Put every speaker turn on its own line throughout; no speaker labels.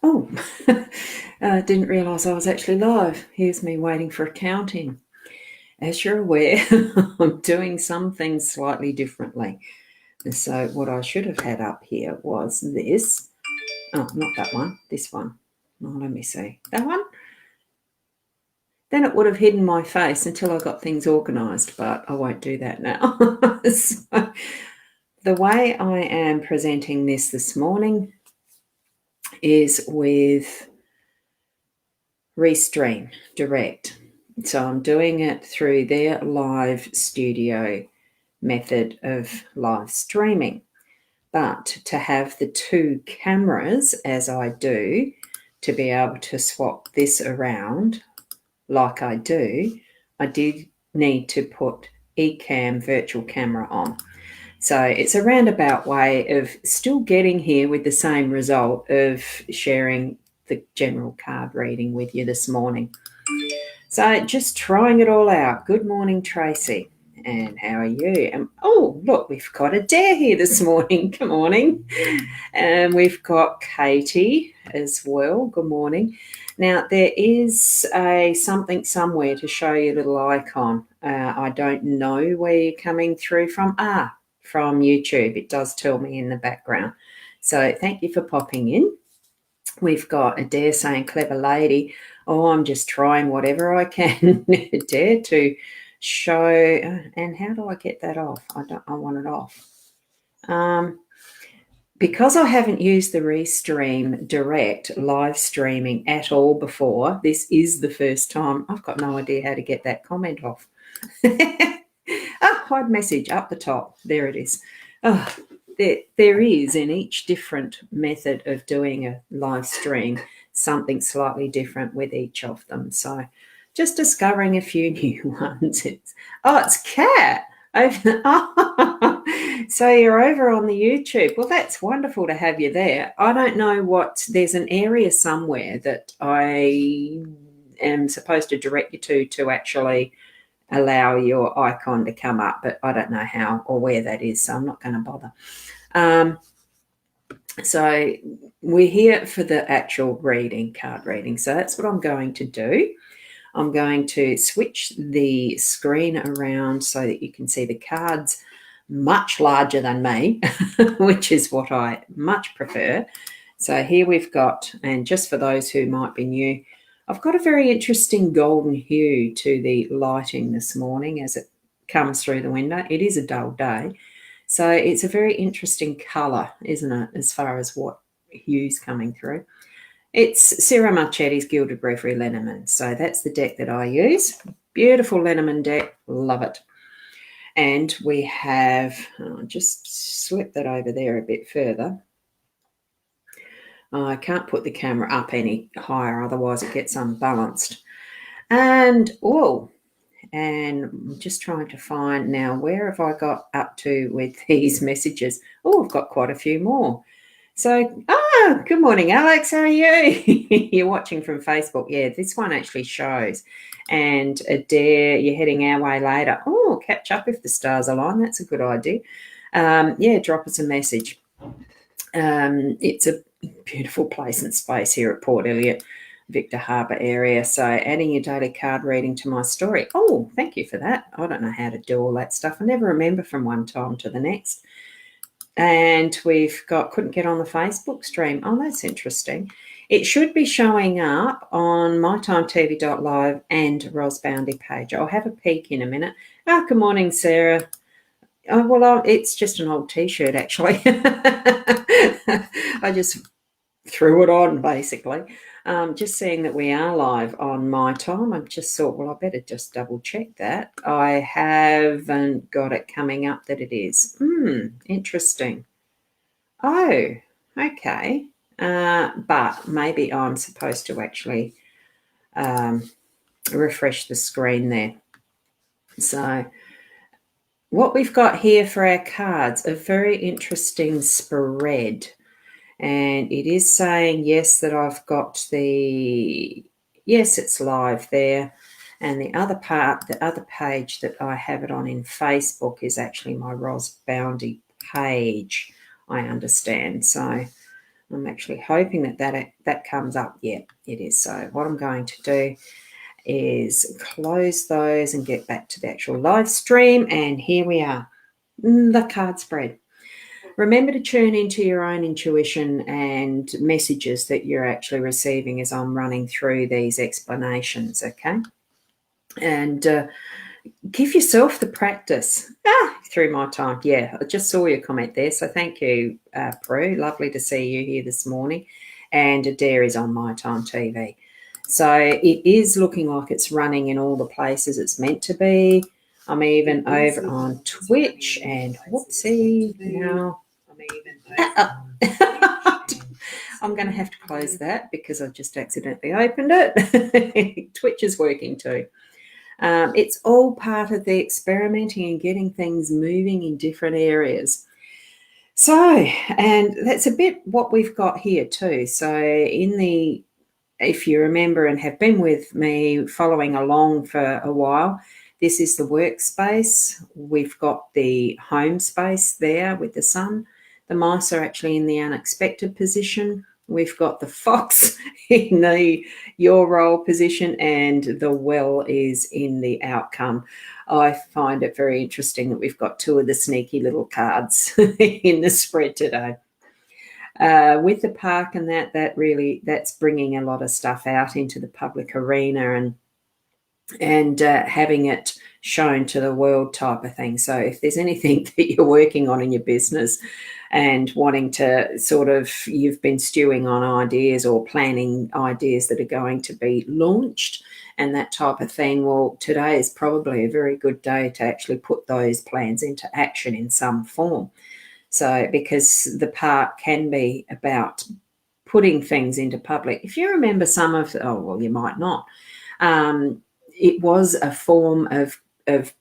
Oh, didn't realise I was actually live. Here's me waiting for accounting. As you're aware, I'm doing some things slightly differently. So what I should have had up here was this. Oh, not that one, this one. Oh, let me see. That one? Then it would have hidden my face until I got things organised, but I won't do that now. So, the way I am presenting this morning is with Restream Direct. So I'm doing it through their live studio method of live streaming. But to have the two cameras, as I do, to be able to swap this around like I do, I did need to put eCam virtual camera on. So it's a roundabout way of still getting here with the same result of sharing the general card reading with you this morning. So just trying it all out. Good morning, Tracy. And how are you? And oh, look, we've got a dare here this morning. Good morning. And we've got Katie as well. Good morning. Now, there is a something somewhere to show you a little icon. I don't know where you're coming through from. From YouTube. It does tell me in the background. So thank you for popping in. We've got a dare saying clever lady. Oh, I'm just trying whatever I can dare to show. And how do I get that off? I want it off. Because I haven't used the Restream Direct live streaming at all before, this is the first time. I've got no idea how to get that comment off. Hide message up the top. There it is. Oh, there is in each different method of doing a live stream something slightly different with each of them. So just discovering a few new ones. It's Kat. So you're over on the YouTube. Well, that's wonderful to have you there. I don't know there's an area somewhere that I am supposed to direct you to actually allow your icon to come up, but I don't know how or where that is, so I'm not going to bother. So we're here for the actual card reading. So that's what I'm going to do. I'm going to switch the screen around so that you can see the cards much larger than me, which is what I much prefer. So here we've got, and just for those who might be new, I've got a very interesting golden hue to the lighting this morning as it comes through the window. It is a dull day, so it's a very interesting colour, isn't it, as far as what hue's coming through. It's Sarah Marchetti's Gilded Reverie Lenormand, so that's the deck that I use. Beautiful Lenormand deck, love it. And we have, just slip that over there a bit further. I can't put the camera up any higher, otherwise it gets unbalanced. And I'm just trying to find now, where have I got up to with these messages? Oh, I've got quite a few more. So, good morning, Alex. How are you? You're watching from Facebook. Yeah, this one actually shows. And a dare, you're heading our way later. Oh, catch up if the stars align. That's a good idea. Drop us a message. It's a beautiful place and space here at Port Elliot, Victor Harbour area. So adding your daily card reading to my story. Oh, thank you for that. I don't know how to do all that stuff. I never remember from one time to the next. And we've got, couldn't get on the Facebook stream. Oh, that's interesting. It should be showing up on mytimetv.live and Ros Boundy page. I'll have a peek in a minute. Good morning, Sarah. Oh, well, it's just an old T-shirt, actually. I just threw it on, basically. Just seeing that we are live on my time, I just thought, well, I better just double check that. I haven't got it coming up that it is. Interesting. Oh, okay. But maybe I'm supposed to actually refresh the screen there. So what we've got here for our cards, a very interesting spread. And it is saying, yes, that I've got yes, it's live there. And the other page that I have it on in Facebook is actually my Ros Boundy page, I understand. So I'm actually hoping that comes up. Yeah, it is. So what I'm going to do is close those and get back to the actual live stream. And here we are, the card spread. Remember to tune into your own intuition and messages that you're actually receiving as I'm running through these explanations, okay? And give yourself the practice through my time. Yeah, I just saw your comment there, so thank you, Prue. Lovely to see you here this morning. And Adair is on My Time TV. So it is looking like it's running in all the places it's meant to be. I'm even over on Twitch, and whoopsie, now I'm going to have to close that because I just accidentally opened it. Twitch is working too. It's all part of the experimenting and getting things moving in different areas. So, and that's a bit what we've got here too. So if you remember and have been with me following along for a while, this is the workspace. We've got the home space there with the sun. The mice are actually in the unexpected position. We've got the fox in the your role position, and the well is in the outcome. I find it very interesting that we've got two of the sneaky little cards in the spread today. With the park and that's bringing a lot of stuff out into the public arena and having it shown to the world type of thing. So if there's anything that you're working on in your business and wanting to you've been stewing on ideas or planning ideas that are going to be launched and that type of thing, well, today is probably a very good day to actually put those plans into action in some form. So because the park can be about putting things into public. If you remember you might not. It was a form of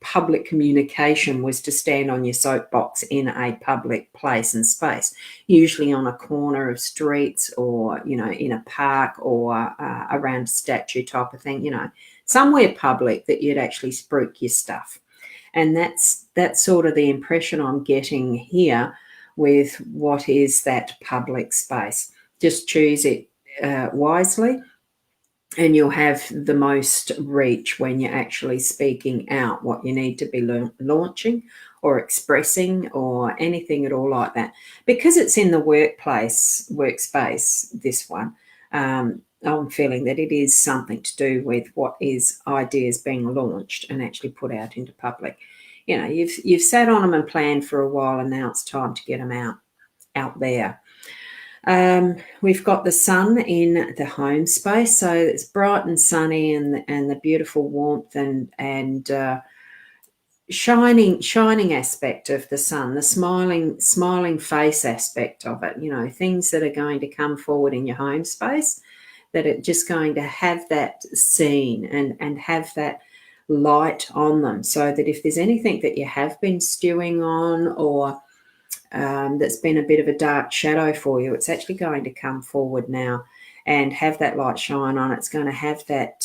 public communication, was to stand on your soapbox in a public place and space, usually on a corner of streets or, in a park or around a statue type of thing, somewhere public that you'd actually spruik your stuff. And that's sort of the impression I'm getting here with what is that public space. Just choose it wisely, and you'll have the most reach when you're actually speaking out what you need to be launching or expressing or anything at all like that. Because it's in the workspace, this one, I'm feeling that it is something to do with what is ideas being launched and actually put out into public. You've sat on them and planned for a while, and now it's time to get them out there. We've got the sun in the home space, so it's bright and sunny, and the beautiful warmth and shining aspect of the sun, the smiling face aspect of it. Things that are going to come forward in your home space that are just going to have that scene and have that light on them, so that if there's anything that you have been stewing on or that's been a bit of a dark shadow for you, it's actually going to come forward now and have that light shine on. It's going to have that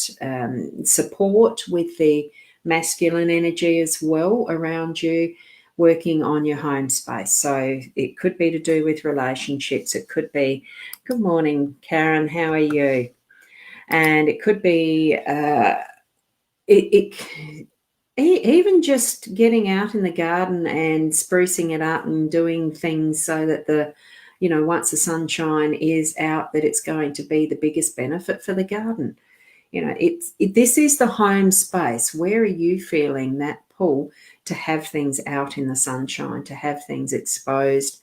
support with the masculine energy as well around you, working on your home space. So it could be to do with relationships. It could be, good morning, Karen, how are you? And it could be even just getting out in the garden and sprucing it up and doing things so that once the sunshine is out, that it's going to be the biggest benefit for the garden. This is the home space. Where are you feeling that pull to have things out in the sunshine, to have things exposed?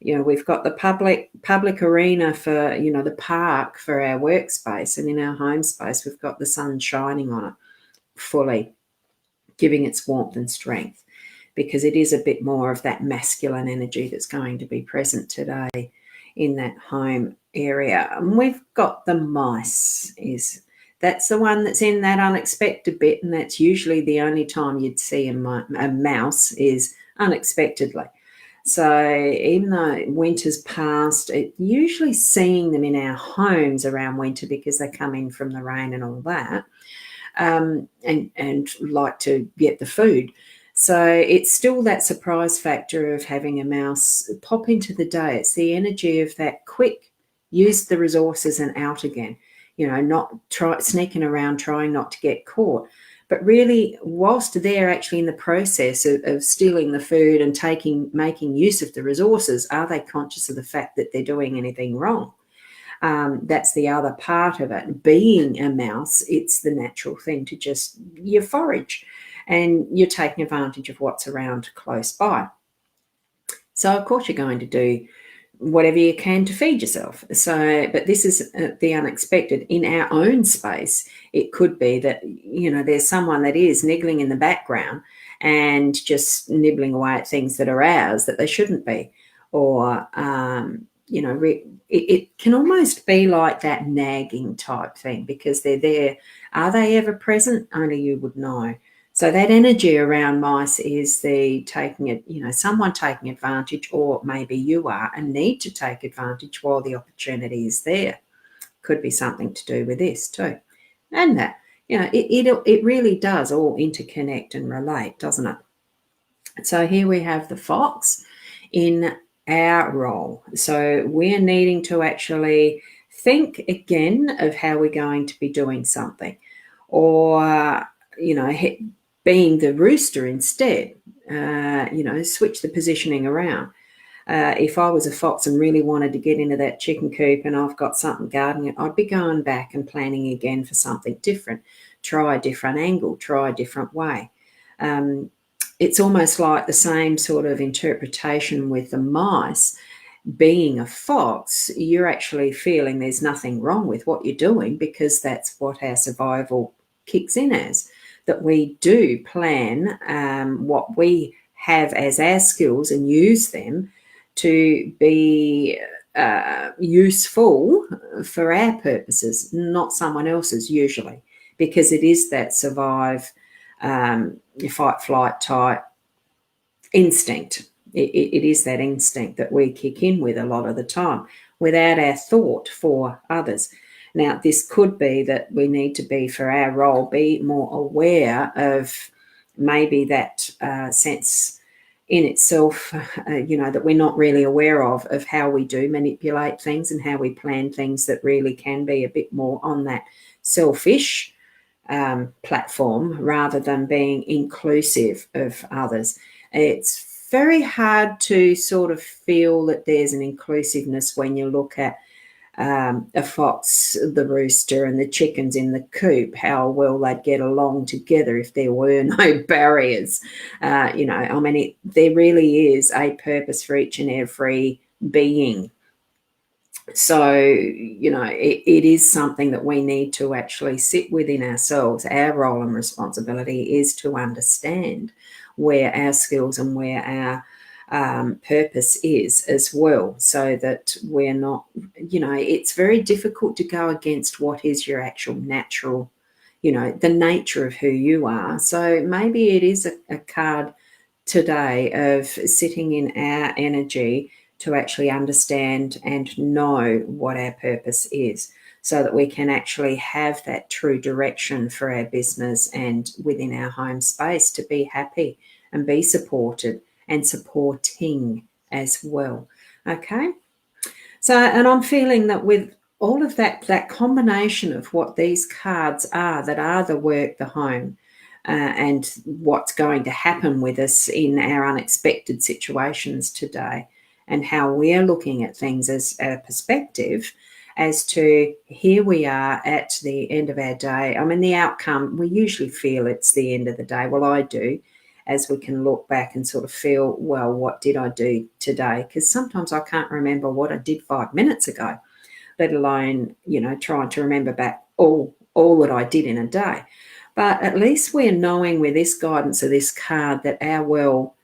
We've got the public arena for, the park for our workspace, and in our home space, we've got the sun shining on it fully, giving its warmth and strength, because it is a bit more of that masculine energy that's going to be present today in that home area. And we've got the mice. That's the one that's in that unexpected bit, and that's usually the only time you'd see a mouse is unexpectedly. So even though winter's past, usually seeing them in our homes around winter because they come in from the rain and all that, and like to get the food. So it's still that surprise factor of having a mouse pop into the day. It's the energy of that quick use the resources and out again. Not sneaking around, trying not to get caught. But really, whilst they're actually in the process of stealing the food and making use of the resources, are they conscious of the fact that they're doing anything wrong? That's the other part of it. Being a mouse, it's the natural thing to you forage, and you're taking advantage of what's around close by. So, of course, you're going to do whatever you can to feed yourself. But this is the unexpected. In our own space, it could be that, there's someone that is niggling in the background and just nibbling away at things that are ours that they shouldn't be. Or, it can almost be like that nagging type thing, because they're there. Are they ever present? Only you would know. So that energy around mice is someone taking advantage, or maybe you are and need to take advantage while the opportunity is there. Could be something to do with this too. And that, it really does all interconnect and relate, doesn't it? So here we have the fox in our role. So we're needing to actually think again of how we're going to be doing something, or, being the rooster instead, switch the positioning around. If I was a fox and really wanted to get into that chicken coop and I've got something guarding it, I'd be going back and planning again for something different. Try a different angle, try a different way. It's almost like the same sort of interpretation with the mice. Being a fox, you're actually feeling there's nothing wrong with what you're doing, because that's what our survival kicks in as. That we do plan what we have as our skills and use them to be useful for our purposes, not someone else's usually, because it is that survive, fight, flight type instinct. It is that instinct that we kick in with a lot of the time without our thought for others. Now, this could be that we need to be, for our role, be more aware of maybe that sense in itself, that we're not really aware of how we do manipulate things and how we plan things that really can be a bit more on that selfish platform rather than being inclusive of others. It's very hard to sort of feel that there's an inclusiveness when you look at a fox, the rooster, and the chickens in the coop, how well they'd get along together if there were no barriers. There really is a purpose for each and every being. So, it is something that we need to actually sit within ourselves. Our role and responsibility is to understand where our skills and where our purpose is as well, so that we're not, it's very difficult to go against what is your actual natural, the nature of who you are. So maybe it is a card today of sitting in our energy to actually understand and know what our purpose is, so that we can actually have that true direction for our business and within our home space to be happy and be supported and supporting as well. Okay. So, and I'm feeling that with all of that combination of what these cards are, that are the work, the home, and what's going to happen with us in our unexpected situations today, and how we're looking at things as a perspective as to here we are at the end of our day. I mean, the outcome, we usually feel it's the end of the day. Well, I do, as we can look back and sort of feel, well, what did I do today? Because sometimes I can't remember what I did 5 minutes ago, let alone, trying to remember back all that I did in a day. But at least we're knowing with this guidance of this card that our well,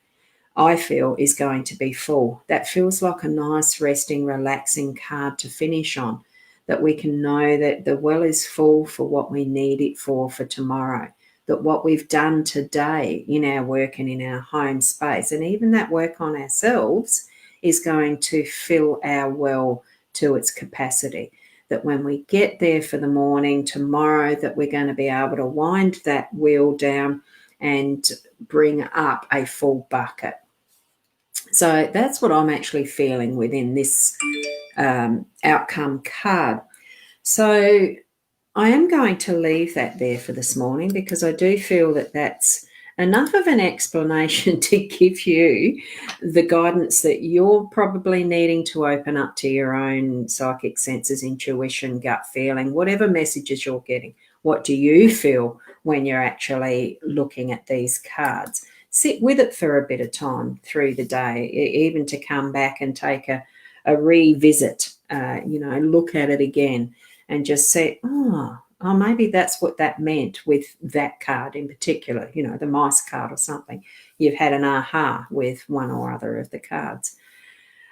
I feel, is going to be full. That feels like a nice, resting, relaxing card to finish on, that we can know that the well is full for what we need it for tomorrow, that what we've done today in our work and in our home space, and even that work on ourselves, is going to fill our well to its capacity. That when we get there for the morning tomorrow, that we're going to be able to wind that wheel down and bring up a full bucket. So that's what I'm actually feeling within this outcome card. So I am going to leave that there for this morning because I do feel that that's enough of an explanation to give you the guidance that you're probably needing to open up to your own psychic senses, intuition, gut feeling, whatever messages you're getting. What do you feel when you're actually looking at these cards? Sit with it for a bit of time through the day, even to come back and take a revisit, look at it again and just say, oh, maybe that's what that meant with that card in particular, the mice card or something. You've had an aha with one or other of the cards.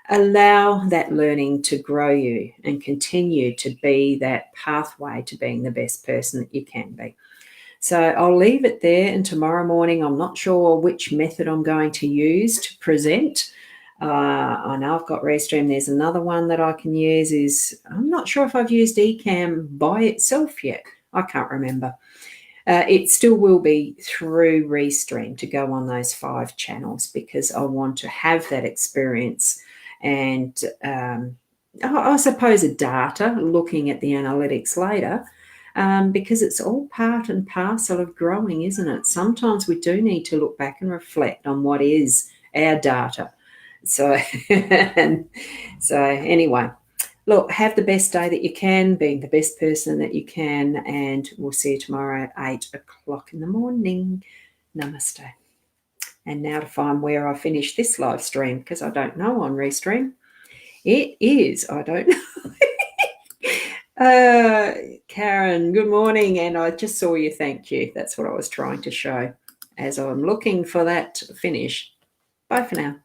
Allow that learning to grow you and continue to be that pathway to being the best person that you can be. So I'll leave it there, and tomorrow morning I'm not sure which method I'm going to use to present. I know I've got Restream. There's another one that I can use. I'm not sure if I've used Ecamm by itself yet. I can't remember. It still will be through Restream to go on those 5 channels because I want to have that experience and I suppose a data, looking at the analytics later, because it's all part and parcel of growing, isn't it? Sometimes we do need to look back and reflect on what is our data. So, anyway, look, have the best day that you can, being the best person that you can, and we'll see you tomorrow at 8 o'clock in the morning. Namaste. And now to find where I finish this live stream, because I don't know on Restream. It is, I don't know. Karen, good morning. And I just saw you. Thank you. That's what I was trying to show as I'm looking for that finish. Bye for now.